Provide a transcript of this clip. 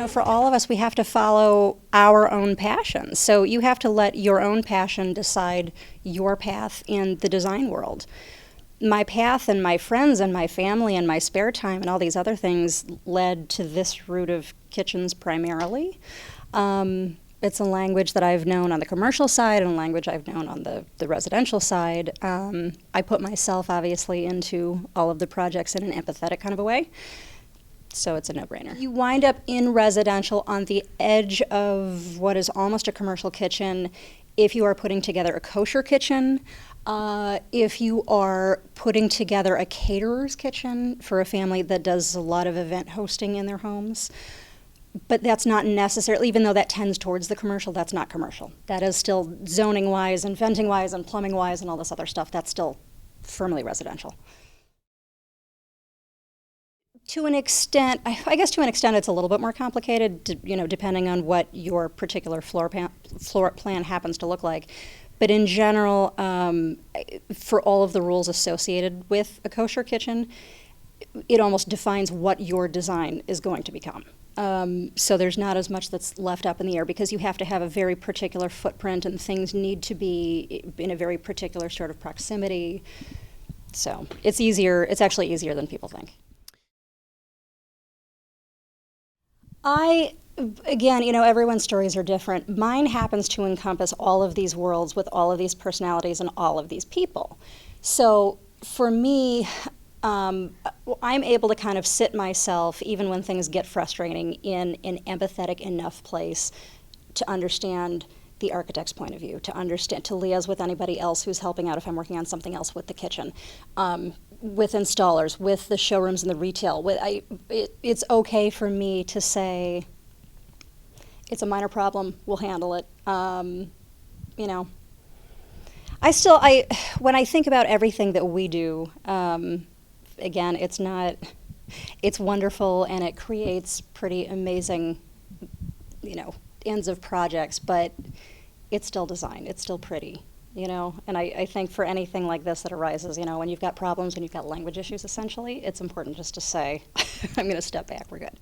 For all of us, we have to follow our own passions. So you have to let your own passion decide your path in the design world. My path and my friends and my family and my spare time and all these other things led to this route of kitchens primarily. It's a language that I've known on the commercial side and a language I've known on the residential side. I put myself, obviously, into all of the projects in an empathetic kind of a way. So it's a no-brainer. You wind up in residential on the edge of what is almost a commercial kitchen if you are putting together a kosher kitchen, if you are putting together a caterer's kitchen for a family that does a lot of event hosting in their homes. But that's not necessarily, even though that tends towards the commercial, that's not commercial. That is still zoning-wise and venting-wise and plumbing-wise and all this other stuff. That's still firmly residential. To an extent, I guess to an extent it's a little bit more complicated, depending on what your particular floor plan happens to look like. But in general, for all of the rules associated with a kosher kitchen, it almost defines what your design is going to become. So there's not as much that's left up in the air because you have to have a very particular footprint and things need to be in a very particular sort of proximity. So it's easier, it's actually easier than people think. Again, everyone's stories are different. Mine happens to encompass all of these worlds with all of these personalities and all of these people. So for me, I'm able to kind of sit myself, even when things get frustrating, in an empathetic enough place to understand the architect's point of view, to liaise with anybody else who's helping out if I'm working on something else with the kitchen. With installers, with the showrooms and the retail. It's okay for me to say, it's a minor problem, we'll handle it. When I think about everything that we do, again, it's wonderful and it creates pretty amazing, ends of projects, but it's still design, it's still pretty. And I think for anything like this that arises, when you've got problems, when you've got language issues, essentially, it's important just to say, I'm going to step back, we're good.